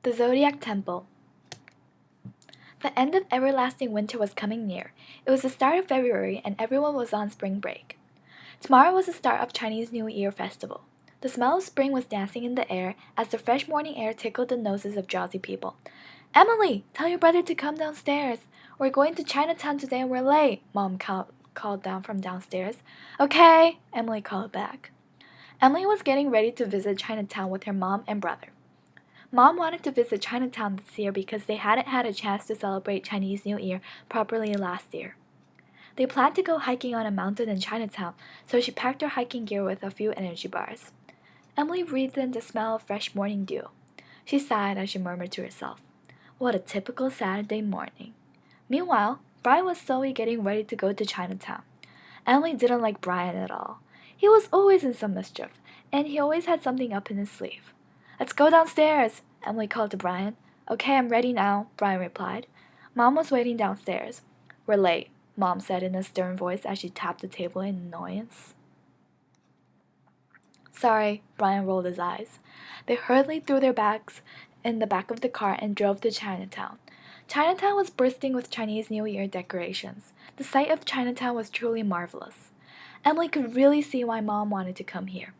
The Zodiac Temple. The end of everlasting winter was coming near. It was the start of February and everyone was on spring break. Tomorrow was the start of Chinese New Year festival. The smell of spring was dancing in the air as the fresh morning air tickled the noses of drowsy people. Emily, tell your brother to come downstairs. We're going to Chinatown today and we're late, Mom called down from downstairs. Okay, Emily called back. Emily was getting ready to visit Chinatown with her mom and brother. Mom wanted to visit Chinatown this year because they hadn't had a chance to celebrate Chinese New Year properly last year. They planned to go hiking on a mountain in Chinatown, so she packed her hiking gear with a few energy bars. Emily breathed in the smell of fresh morning dew. She sighed as she murmured to herself, "What a typical Saturday morning." Meanwhile, Brian was slowly getting ready to go to Chinatown. Emily didn't like Brian at all. He was always in some mischief, and he always had something up in his sleeve. "Let's go downstairs," Emily called to Brian. "Okay, I'm ready now," Brian replied. Mom was waiting downstairs. "We're late," Mom said in a stern voice as she tapped the table in annoyance. "Sorry," Brian rolled his eyes. They hurriedly threw their bags in the back of the car and drove to Chinatown. Chinatown was bursting with Chinese New Year decorations. The sight of Chinatown was truly marvelous. Emily could really see why Mom wanted to come here.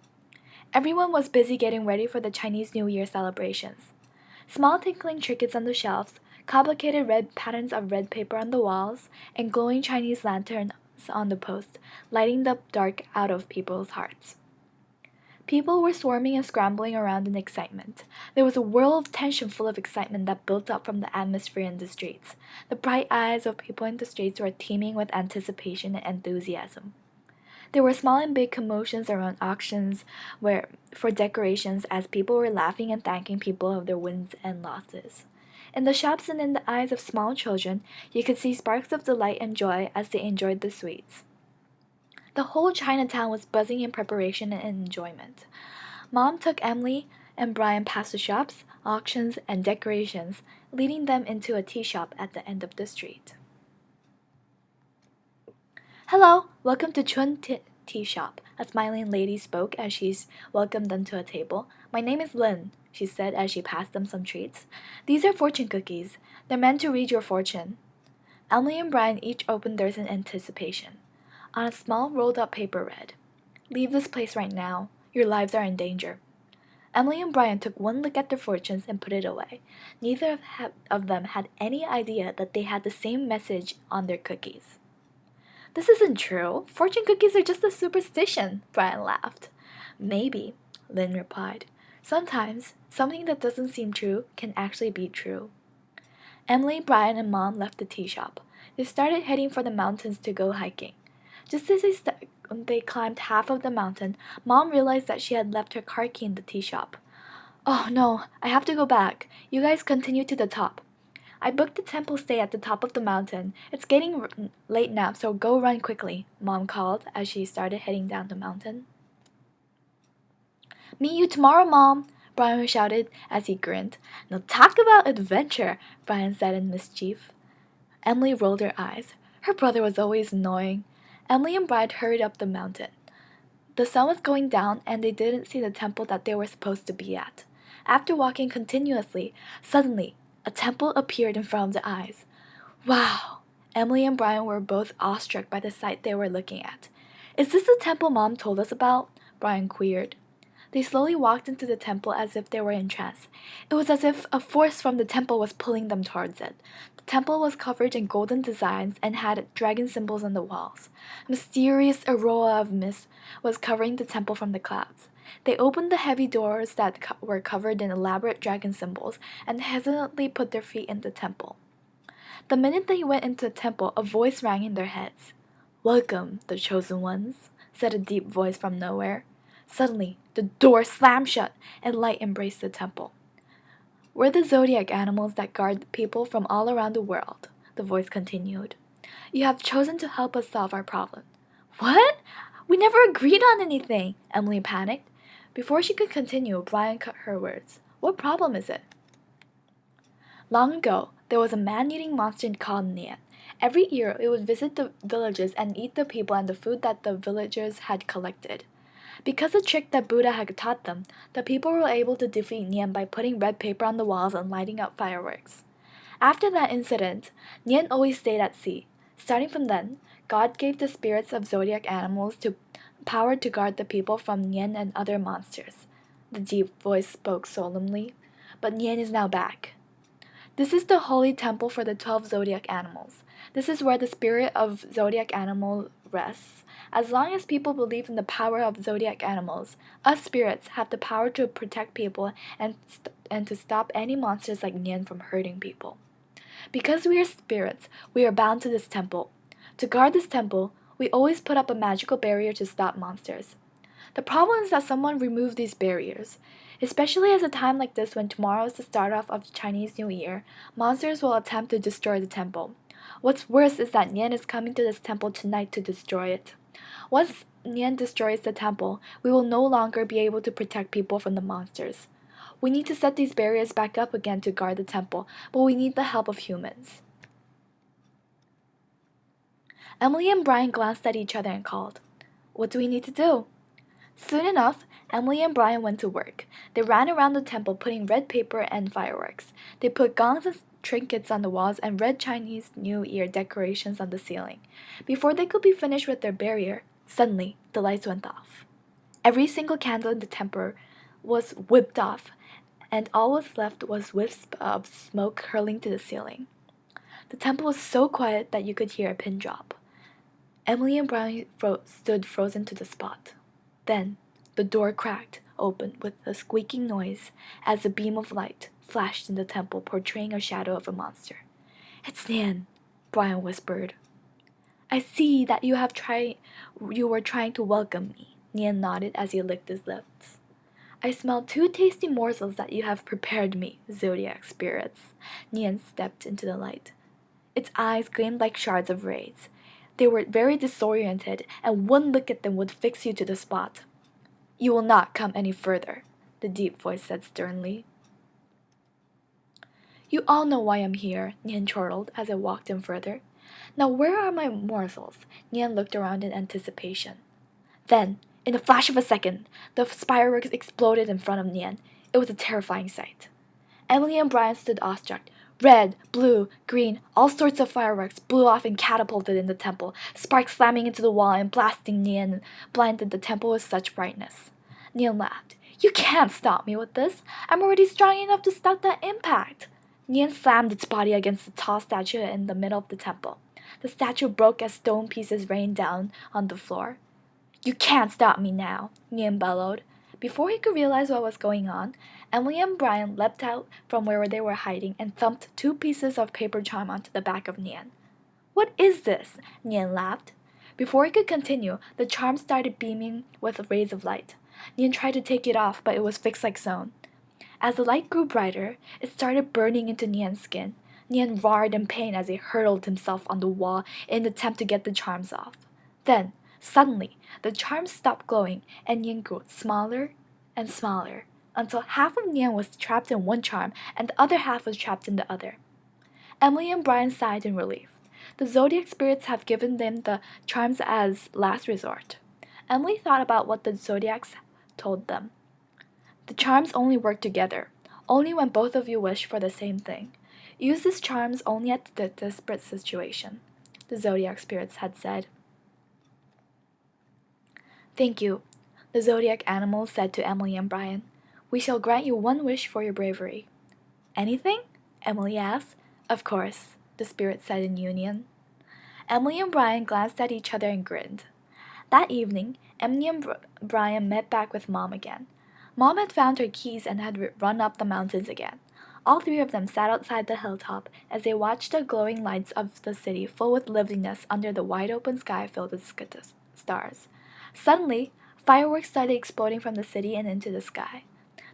Everyone was busy getting ready for the Chinese New Year celebrations. Small tinkling trinkets on the shelves, complicated red patterns of red paper on the walls, and glowing Chinese lanterns on the posts, lighting the dark out of people's hearts. People were swarming and scrambling around in excitement. There was a whirl of tension full of excitement that built up from the atmosphere in the streets. The bright eyes of people in the streets were teeming with anticipation and enthusiasm. There were small and big commotions around auctions for decorations as people were laughing and thanking people of their wins and losses. In the shops and in the eyes of small children, you could see sparks of delight and joy as they enjoyed the sweets. The whole Chinatown was buzzing in preparation and enjoyment. Mom took Emily and Brian past the shops, auctions, and decorations, leading them into a tea shop at the end of the street. "Hello, welcome to Chun Tea Shop," a smiling lady spoke as she welcomed them to a table. "My name is Lynn," she said as she passed them some treats. "These are fortune cookies. They're meant to read your fortune." Emily and Brian each opened theirs in anticipation. On a small rolled up paper read, "Leave this place right now. Your lives are in danger." Emily and Brian took one look at their fortunes and put it away. Neither of them had any idea that they had the same message on their cookies. "This isn't true. Fortune cookies are just a superstition," Brian laughed. "Maybe," Lynn replied. "Sometimes something that doesn't seem true can actually be true." Emily, Brian, and Mom left the tea shop. They started heading for the mountains to go hiking. Just as they climbed half of the mountain, Mom realized that she had left her car key in the tea shop. "Oh no, I have to go back. You guys continue to the top." "I booked the temple stay at the top of the mountain. It's getting late now, so go run quickly," Mom called as she started heading down the mountain. "Meet you tomorrow, Mom," Brian shouted as he grinned. "Now talk about adventure," Brian said in mischief. Emily rolled her eyes. Her brother was always annoying. Emily and Brian hurried up the mountain. The sun was going down and they didn't see the temple that they were supposed to be at. After walking continuously, suddenly a temple appeared in front of their eyes. Wow! Emily and Brian were both awestruck by the sight they were looking at. "Is this the temple Mom told us about?" Brian queried. They slowly walked into the temple as if they were entranced. It was as if a force from the temple was pulling them towards it. The temple was covered in golden designs and had dragon symbols on the walls. A mysterious aurora of mist was covering the temple from the clouds. They opened the heavy doors that were covered in elaborate dragon symbols and hesitantly put their feet in the temple. The minute they went into the temple, a voice rang in their heads. "Welcome, the chosen ones," said a deep voice from nowhere. Suddenly, the door slammed shut and light embraced the temple. "We're the Zodiac animals that guard people from all around the world," the voice continued. "You have chosen to help us solve our problem." "What? We never agreed on anything!" Emily panicked. Before she could continue, Brian cut her words. "What problem is it?" "Long ago, there was a man-eating monster called Nian. Every year, it would visit the villages and eat the people and the food that the villagers had collected. Because the trick that Buddha had taught them, the people were able to defeat Nian by putting red paper on the walls and lighting up fireworks. After that incident, Nian always stayed at sea. Starting from then, God gave the spirits of zodiac animals to power to guard the people from Nian and other monsters. The deep voice spoke solemnly. But Nian is now back. This is the holy temple for the 12 zodiac animals. This is where the spirit of zodiac animal rests. As long as people believe in the power of zodiac animals, us spirits have the power to protect people and to stop any monsters like Nian from hurting people. Because we are spirits, we are bound to this temple. To guard this temple, we always put up a magical barrier to stop monsters. The problem is that someone removed these barriers. Especially at a time like this when tomorrow is the start off of Chinese New Year, monsters will attempt to destroy the temple. What's worse is that Nian is coming to this temple tonight to destroy it. Once Nian destroys the temple, we will no longer be able to protect people from the monsters. We need to set these barriers back up again to guard the temple, but we need the help of humans. Emily and Brian glanced at each other and called, "What do we need to do?" Soon enough, Emily and Brian went to work. They ran around the temple putting red paper and fireworks. They put gongs and trinkets on the walls and red Chinese New Year decorations on the ceiling. Before they could be finished with their barrier, suddenly the lights went off. Every single candle in the temple was whipped off, and all was left was wisps of smoke curling to the ceiling. The temple was so quiet that you could hear a pin drop. Emily and Brian stood frozen to the spot. Then the door cracked open with a squeaking noise as a beam of light flashed in the temple, portraying a shadow of a monster. "It's Nian," Brian whispered. "I see that you were trying to welcome me," Nian nodded as he licked his lips. "I smell 2 tasty morsels that you have prepared me, zodiac spirits." Nian stepped into the light. Its eyes gleamed like shards of rays. They were very disoriented, and one look at them would fix you to the spot. "You will not come any further," the deep voice said sternly. "You all know why I'm here," Nian chortled as I walked in further. "Now where are my morsels?" Nian looked around in anticipation. Then, in a flash of a second, the fireworks exploded in front of Nian. It was a terrifying sight. Emily and Brian stood awestruck. Red, blue, green, all sorts of fireworks blew off and catapulted in the temple, sparks slamming into the wall and blasting Nian, blinded the temple with such brightness. Nian laughed. "You can't stop me with this. I'm already strong enough to stop that impact." Nian slammed its body against the tall statue in the middle of the temple. The statue broke as stone pieces rained down on the floor. "You can't stop me now," Nian bellowed. Before he could realize what was going on, Emily and Brian leapt out from where they were hiding and thumped 2 pieces of paper charm onto the back of Nian. "What is this?" Nian laughed. Before he could continue, the charm started beaming with rays of light. Nian tried to take it off, but it was fixed like stone. As the light grew brighter, it started burning into Nian's skin. Nian roared in pain as he hurled himself on the wall in an attempt to get the charms off. Then, suddenly, the charms stopped glowing, and Nian grew smaller and smaller, until half of Nian was trapped in one charm and the other half was trapped in the other. Emily and Brian sighed in relief. The zodiac spirits have given them the charms as last resort. Emily thought about what the zodiacs told them. The charms only work together, only when both of you wish for the same thing. Use these charms only at the desperate situation, the zodiac spirits had said. "Thank you," the zodiac animals said to Emily and Brian. "We shall grant you 1 wish for your bravery." "Anything?" Emily asked. "Of course," the spirits said in union. Emily and Brian glanced at each other and grinned. That evening, Emily and Brian met back with Mom again. Mom had found her keys and had run up the mountains again. All 3 of them sat outside the hilltop as they watched the glowing lights of the city full with liveliness under the wide open sky filled with stars. Suddenly, fireworks started exploding from the city and into the sky.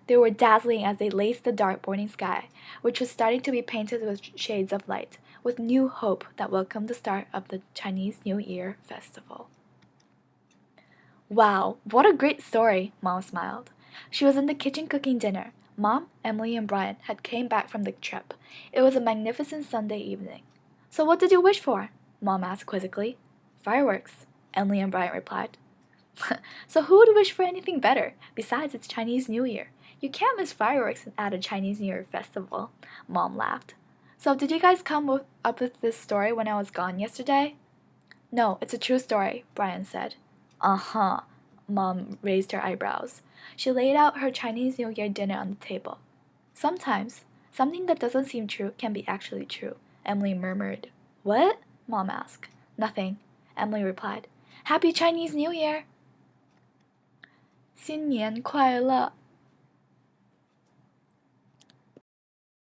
They were dazzling as they laced the dark morning sky, which was starting to be painted with shades of light, with new hope that welcomed the start of the Chinese New Year festival. "Wow, what a great story," Mom smiled. She was in the kitchen cooking dinner. Mom, Emily, and Brian had came back from the trip. It was a magnificent Sunday evening. "So what did you wish for?" Mom asked quizzically. "Fireworks," Emily and Brian replied. So who would wish for anything better? Besides, it's Chinese New Year. You can't miss fireworks at a Chinese New Year festival. Mom laughed. So did you guys come up with this story when I was gone yesterday? No, it's a true story, Brian said. Uh-huh. Mom raised her eyebrows. She laid out her Chinese New Year dinner on the table. Sometimes, something that doesn't seem true can be actually true, Emily murmured. What? Mom asked. Nothing, Emily replied. Happy Chinese New Year! 新年快乐!